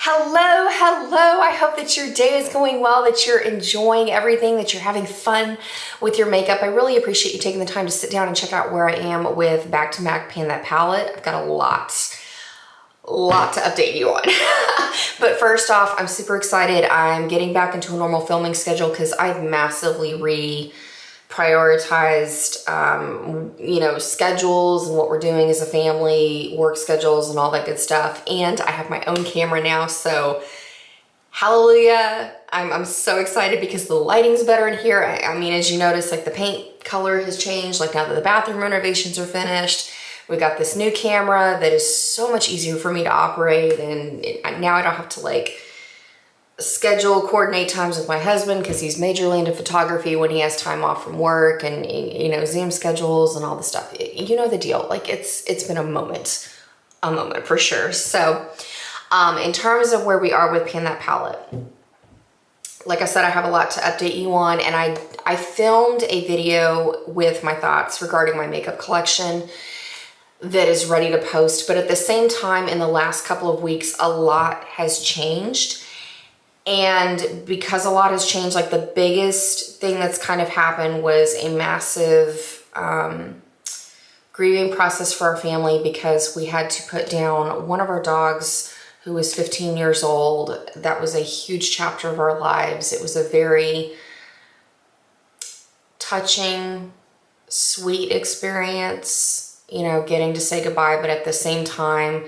Hello, hello. I hope that your day is going well, that you're enjoying everything, that you're having fun with your makeup. I really appreciate you taking the time to sit down and check out where I am with Back2MAC Pan That Palette. I've got a lot to update you on. But first off, I'm super excited. I'm getting back into a normal filming schedule because I've massively prioritized, schedules and what we're doing as a family, work schedules and all that good stuff. And I have my own camera now, so hallelujah. I'm so excited because the lighting's better in here. I mean, as you notice, like the paint color has changed, like now that the bathroom renovations are finished. We got this new camera that is so much easier for me to operate, and now I don't have to like coordinate times with my husband because he's majorly into photography when he has time off from work, and Zoom schedules and all the stuff. You know the deal. Like it's been a moment for sure. So in terms of where we are with Pan That Palette, like I said, I have a lot to update you on, and I filmed a video with my thoughts regarding my makeup collection that is ready to post. But at the same time, in the last couple of weeks, a lot has changed. And because a lot has changed, like the biggest thing that's kind of happened was a massive grieving process for our family, because we had to put down one of our dogs who was 15 years old. That was a huge chapter of our lives. It was a very touching, sweet experience, getting to say goodbye. But at the same time,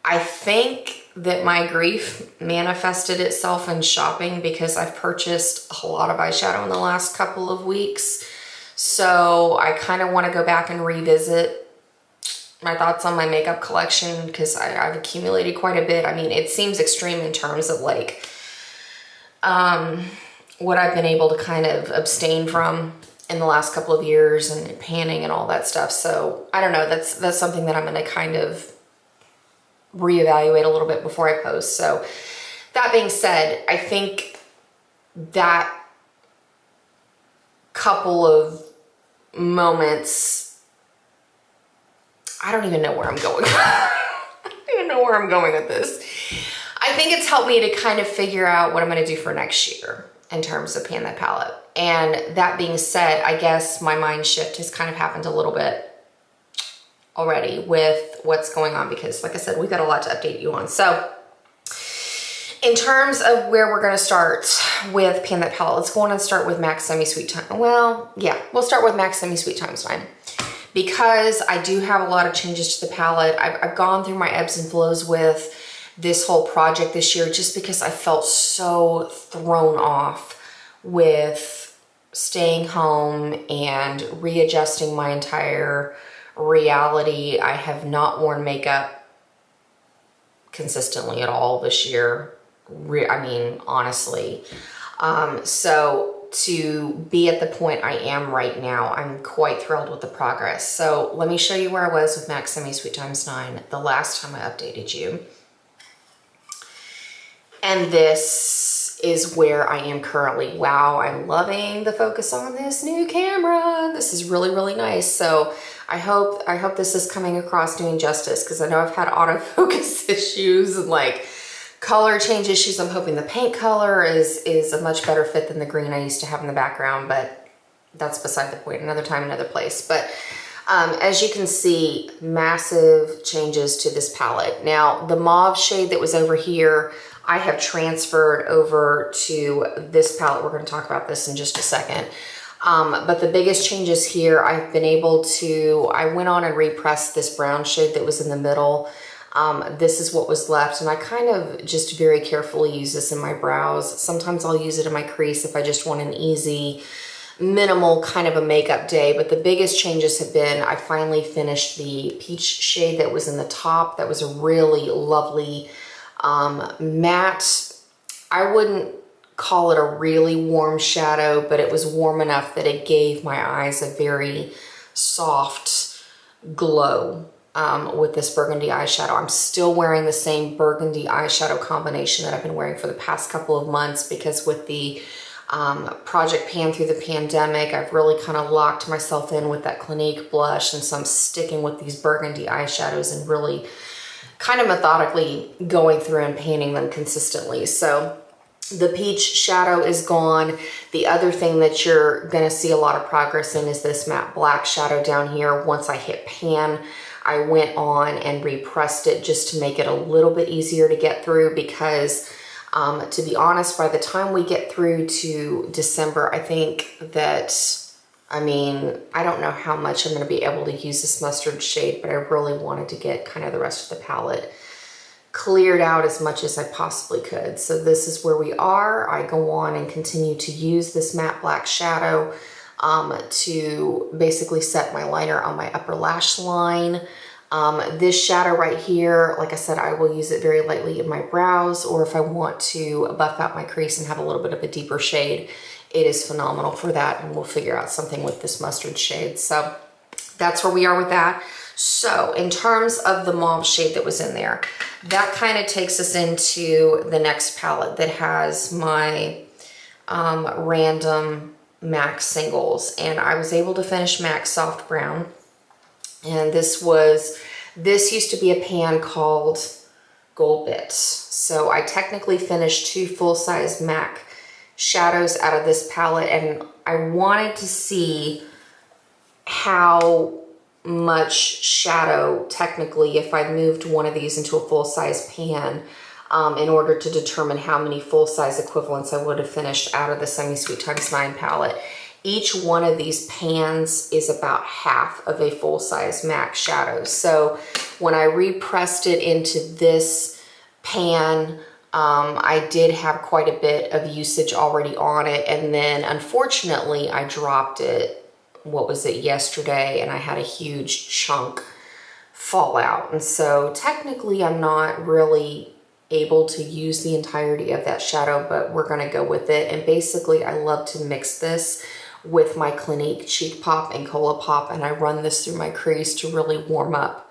I think that my grief manifested itself in shopping, because I've purchased a lot of eyeshadow in the last couple of weeks. So I kind of want to go back and revisit my thoughts on my makeup collection, because I've accumulated quite a bit. I mean, it seems extreme in terms of like what I've been able to kind of abstain from in the last couple of years, and panning and all that stuff. So I don't know, that's something that I'm going to kind of reevaluate a little bit before I post. So that being said, I think that couple of moments, I don't even know where I'm going. I don't even know where I'm going with this. I think it's helped me to kind of figure out what I'm going to do for next year in terms of Pan That Palette. And that being said, I guess my mind shift has kind of happened a little bit already with what's going on, because like I said, we've got a lot to update you on. So in terms of where we're going to start with Pan That Palette, let's go on and start with MAC Semisweet Time. Well, yeah, we'll start with MAC Semisweet Times 9, because I do have a lot of changes to the palette. I've gone through my ebbs and flows with this whole project this year, just because I felt so thrown off with staying home and readjusting my entire reality. I have not worn makeup consistently at all this year. I mean, honestly. So to be at the point I am right now, I'm quite thrilled with the progress. So let me show you where I was with MAC Semisweet Times 9 the last time I updated you. And this is where I am currently. Wow, I'm loving the focus on this new camera. This is really, really nice. So I hope this is coming across doing justice, because I know I've had autofocus issues and like color change issues. I'm hoping the paint color is a much better fit than the green I used to have in the background, but that's beside the point. Another time, another place. But as you can see, massive changes to this palette. Now, the mauve shade that was over here, I have transferred over to this palette. We're going to talk about this in just a second. But the biggest changes here, I've been able to, I went on and repressed this brown shade that was in the middle. This is what was left, and I kind of just very carefully use this in my brows. Sometimes I'll use it in my crease if I just want an easy, minimal kind of a makeup day. But the biggest changes have been, I finally finished the peach shade that was in the top. That was a really lovely matte. I wouldn't call it a really warm shadow, but it was warm enough that it gave my eyes a very soft glow with this burgundy eyeshadow. I'm still wearing the same burgundy eyeshadow combination that I've been wearing for the past couple of months, because with the Project Pan through the pandemic, I've really kind of locked myself in with that Clinique blush, and so I'm sticking with these burgundy eyeshadows and really kind of methodically going through and painting them consistently. So the peach shadow is gone. The other thing that you're gonna see a lot of progress in is this matte black shadow down here. Once I hit pan, I went on and repressed it just to make it a little bit easier to get through, because to be honest, by the time we get through to December, I think that, I mean, I don't know how much I'm going to be able to use this mustard shade, but I really wanted to get kind of the rest of the palette cleared out as much as I possibly could. So this is where we are. I go on and continue to use this matte black shadow to basically set my liner on my upper lash line. This shadow right here, like I said, I will use it very lightly in my brows, or if I want to buff out my crease and have a little bit of a deeper shade, it is phenomenal for that, and we'll figure out something with this mustard shade. So that's where we are with that. So in terms of the mauve shade that was in there, that kind of takes us into the next palette that has my random MAC singles. And I was able to finish MAC Soft Brown. And this used to be a pan called Gold Bits. So I technically finished 2 full-size MAC shadows out of this palette, and I wanted to see how much shadow technically if I moved one of these into a full-size pan in order to determine how many full-size equivalents I would have finished out of the Semisweet ×9 palette. Each one of these pans is about half of a full-size MAC shadow. So when I repressed it into this pan, I did have quite a bit of usage already on it, and then unfortunately I dropped it, what was it, yesterday, and I had a huge chunk fall out. And so technically I'm not really able to use the entirety of that shadow, but we're gonna go with it. And basically I love to mix this with my Clinique Cheek Pop and Cola Pop, and I run this through my crease to really warm up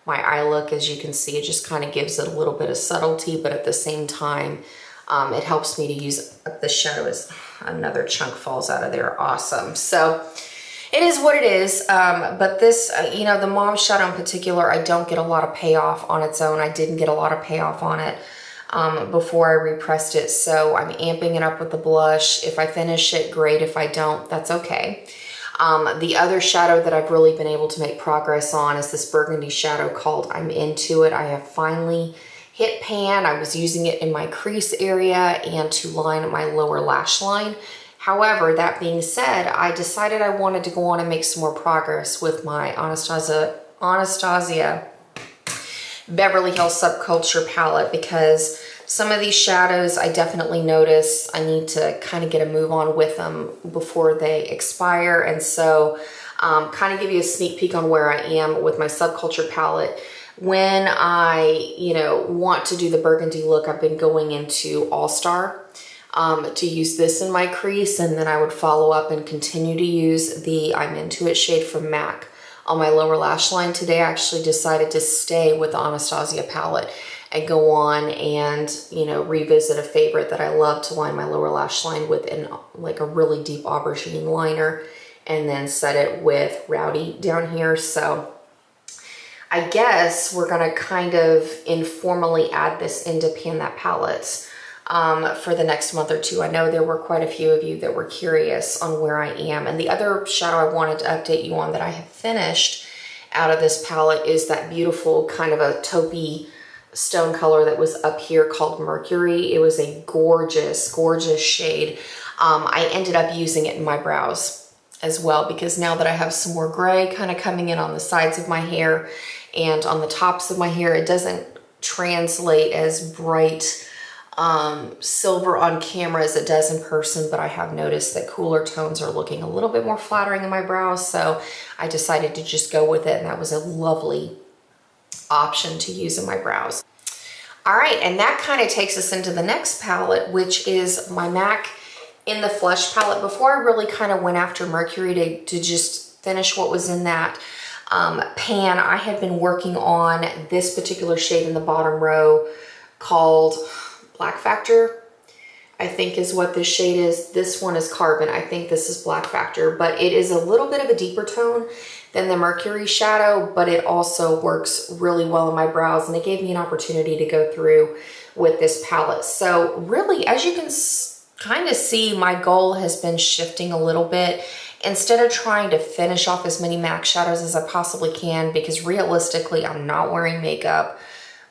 my eye look. As you can see, it just kind of gives it a little bit of subtlety, but at the same time, it helps me to use the shadow as another chunk falls out of there. Awesome. So it is what it is. But this, you know, the mauve shadow in particular, I don't get a lot of payoff on its own. I didn't get a lot of payoff on it before I repressed it. So I'm amping it up with the blush. If I finish it, great. If I don't, that's okay. The other shadow that I've really been able to make progress on is this burgundy shadow called I'm Into It. I have finally hit pan. I was using it in my crease area and to line my lower lash line. However, that being said, I decided I wanted to go on and make some more progress with my Anastasia Beverly Hills Subculture palette, because some of these shadows I definitely notice I need to kind of get a move on with them before they expire. And so kind of give you a sneak peek on where I am with my Subculture palette. When I, you know, want to do the burgundy look, I've been going into All Star to use this in my crease, and then I would follow up and continue to use the I'm Into It shade from MAC on my lower lash line. Today I actually decided to stay with the Anastasia palette and go on and, you know, revisit a favorite that I love to line my lower lash line with, in like a really deep aubergine liner, and then set it with Rowdy down here. So I guess we're gonna kind of informally add this into Pan That palettes for the next month or two. I know there were quite a few of you that were curious on where I am. And the other shadow I wanted to update you on that I have finished out of this palette is that beautiful kind of a taupey stone color that was up here called Mercury. It was a gorgeous, gorgeous shade. I ended up using it in my brows as well, because now that I have some more gray kind of coming in on the sides of my hair and on the tops of my hair, it doesn't translate as bright silver on camera as it does in person, but I have noticed that cooler tones are looking a little bit more flattering in my brows, so I decided to just go with it, and that was a lovely option to use in my brows. All right, and that kind of takes us into the next palette, which is my MAC in the Flesh palette. Before I really kind of went after Mercury to just finish what was in that pan, I had been working on this particular shade in the bottom row called Black Factor. I think is what this shade is. This one is Carbon. I think this is Black Factor, but it is a little bit of a deeper tone than the Mercury shadow, but it also works really well in my brows, and it gave me an opportunity to go through with this palette. So really, as you can kind of see, my goal has been shifting a little bit. Instead of trying to finish off as many MAC shadows as I possibly can, because realistically, I'm not wearing makeup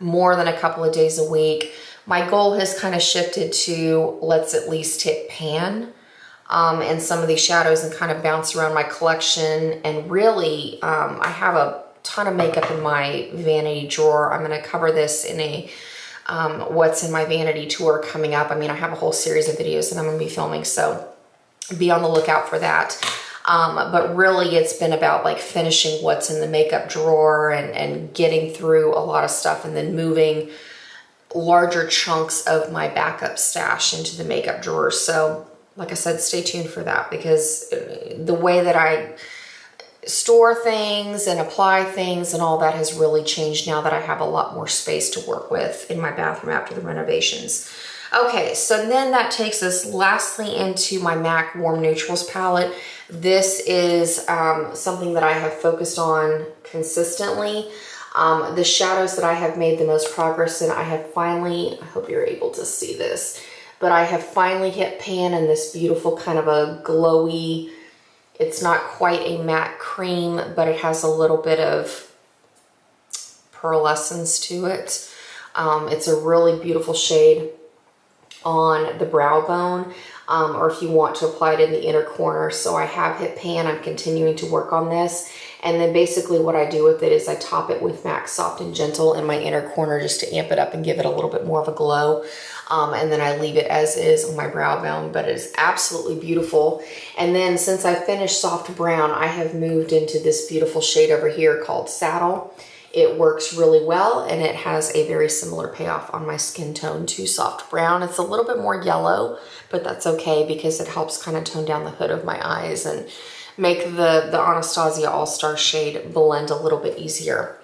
more than a couple of days a week, my goal has kind of shifted to let's at least hit pan and some of these shadows and kind of bounce around my collection. And really, I have a ton of makeup in my vanity drawer. I'm going to cover this in a what's in my vanity tour coming up. I mean, I have a whole series of videos that I'm going to be filming, so be on the lookout for that. But really, it's been about like finishing what's in the makeup drawer and getting through a lot of stuff, and then moving larger chunks of my backup stash into the makeup drawer. So like I said, stay tuned for that, because the way that I store things and apply things and all that has really changed now that I have a lot more space to work with in my bathroom after the renovations. Okay, so then that takes us lastly into my MAC Warm Neutrals palette. This is something that I have focused on consistently. The shadows that I have made the most progress in, I have finally, I hope you're able to see this, but I have finally hit pan in this beautiful kind of a glowy, it's not quite a matte cream, but it has a little bit of pearlescence to it. It's a really beautiful shade on the brow bone, or if you want to apply it in the inner corner. So I have hit pan, I'm continuing to work on this. And then basically what I do with it is I top it with MAC Soft and Gentle in my inner corner just to amp it up and give it a little bit more of a glow. And then I leave it as is on my brow bone, but it is absolutely beautiful. And then since I finished Soft Brown, I have moved into this beautiful shade over here called Saddle. It works really well, and it has a very similar payoff on my skin tone to Soft Brown. It's a little bit more yellow, but that's okay because it helps kind of tone down the hood of my eyes and make the Anastasia All-Star shade blend a little bit easier.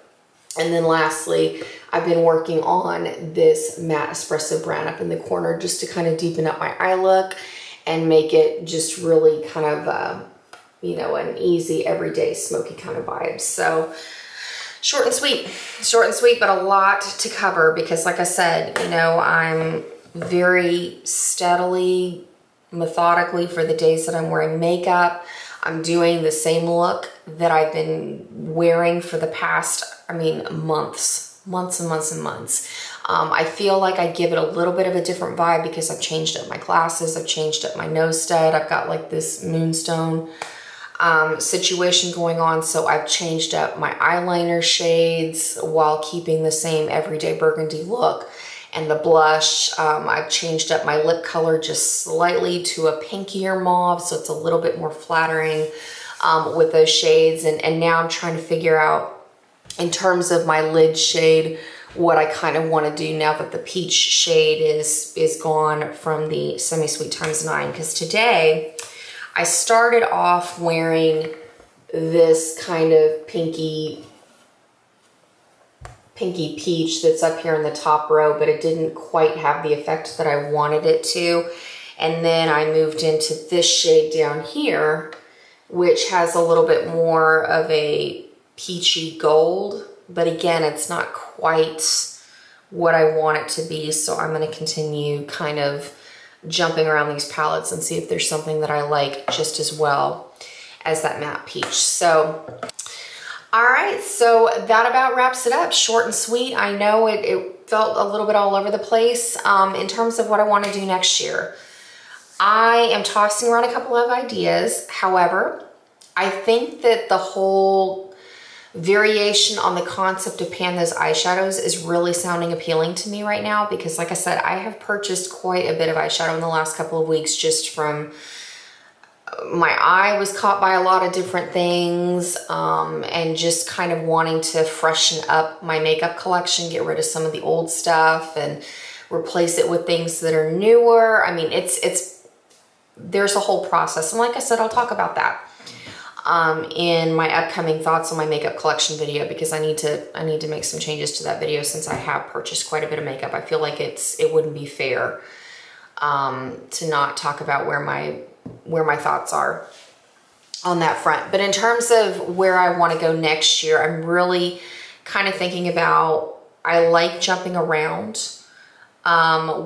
And then lastly, I've been working on this matte espresso brown up in the corner just to kind of deepen up my eye look and make it just really kind of, you know, an easy, everyday, smoky kind of vibe. So short and sweet, but a lot to cover because like I said, you know, I'm very steadily, methodically for the days that I'm wearing makeup. I'm doing the same look that I've been wearing for the past, I mean, months and months. I feel like I give it a little bit of a different vibe because I've changed up my glasses, I've changed up my nose stud, I've got like this moonstone situation going on, so I've changed up my eyeliner shades while keeping the same everyday burgundy look. And the blush, I've changed up my lip color just slightly to a pinkier mauve, so it's a little bit more flattering with those shades. And now I'm trying to figure out, in terms of my lid shade, what I kind of want to do now that the peach shade is gone from the Semisweet x9. Because today, I started off wearing this kind of pinky peach that's up here in the top row, but it didn't quite have the effect that I wanted it to. And then I moved into this shade down here, which has a little bit more of a peachy gold, but again, it's not quite what I want it to be. So I'm going to continue kind of jumping around these palettes and see if there's something that I like just as well as that matte peach. So all right, so that about wraps it up. Short and sweet. I know it felt a little bit all over the place in terms of what I want to do next year. I am tossing around a couple of ideas. However, I think that the whole variation on the concept of pan those eyeshadows is really sounding appealing to me right now because, like I said, I have purchased quite a bit of eyeshadow in the last couple of weeks just from my eye was caught by a lot of different things and just kind of wanting to freshen up my makeup collection, get rid of some of the old stuff and replace it with things that are newer. I mean, there's a whole process. And like I said, I'll talk about that in my upcoming thoughts on my makeup collection video because I need to make some changes to that video since I have purchased quite a bit of makeup. I feel like it wouldn't be fair to not talk about where my thoughts are on that front. But in terms of where I want to go next year, I'm really kind of thinking about, I like jumping around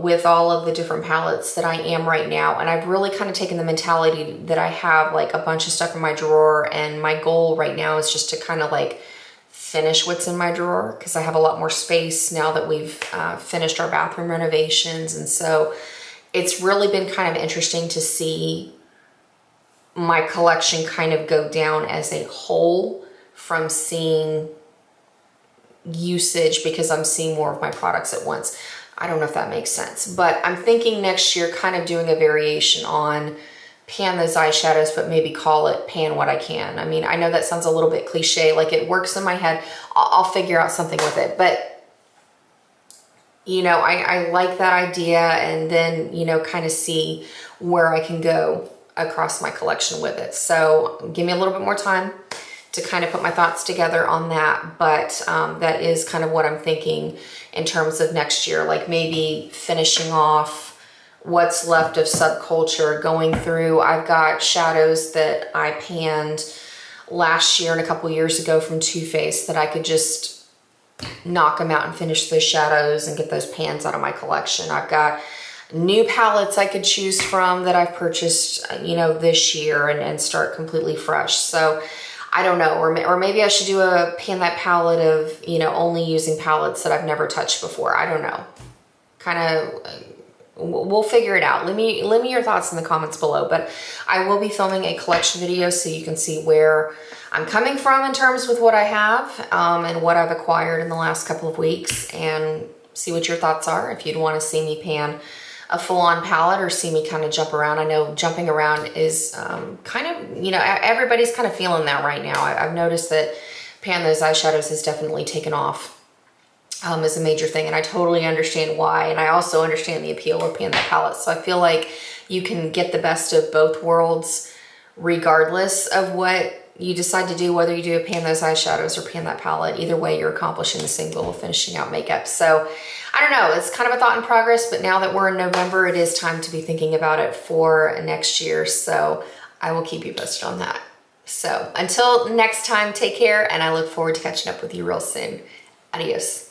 with all of the different palettes that I am right now. And I've really kind of taken the mentality that I have like a bunch of stuff in my drawer, and my goal right now is just to kind of like finish what's in my drawer, because I have a lot more space now that we've finished our bathroom renovations. And so it's really been kind of interesting to see my collection kind of go down as a whole from seeing usage, because I'm seeing more of my products at once. I don't know if that makes sense, but I'm thinking next year kind of doing a variation on pan those eyeshadows, but maybe call it pan what I can. I mean, I know that sounds a little bit cliche, like it works in my head. I'll figure out something with it, but you know, I like that idea, and then, you know, kind of see where I can go across my collection with it. So give me a little bit more time to kind of put my thoughts together on that. But that is kind of what I'm thinking in terms of next year, like maybe finishing off what's left of Subculture, going through. I've got shadows that I panned last year and a couple years ago from Too Faced that I could just knock them out and finish those shadows and get those pans out of my collection. I've got new palettes I could choose from that I've purchased, you know, this year, and start completely fresh. So I don't know, or maybe I should do a pan that palette of, you know, only using palettes that I've never touched before. I don't know. Kind of, we'll figure it out. Leave me your thoughts in the comments below. But I will be filming a collection video so you can see where I'm coming from in terms with what I have and what I've acquired in the last couple of weeks, and see what your thoughts are. If you'd want to see me pan a full-on palette or see me kind of jump around. I know jumping around is kind of, you know, everybody's kind of feeling that right now. I've noticed that pan those eyeshadows has definitely taken off as a major thing, and I totally understand why. And I also understand the appeal of pan that palette. So I feel like you can get the best of both worlds regardless of what you decide to do, whether you do a pan those eyeshadows or pan that palette. Either way, you're accomplishing the same goal of finishing out makeup. So I don't know, it's kind of a thought in progress, but now that we're in November, it is time to be thinking about it for next year. So I will keep you posted on that. So until next time, take care, and I look forward to catching up with you real soon. Adios.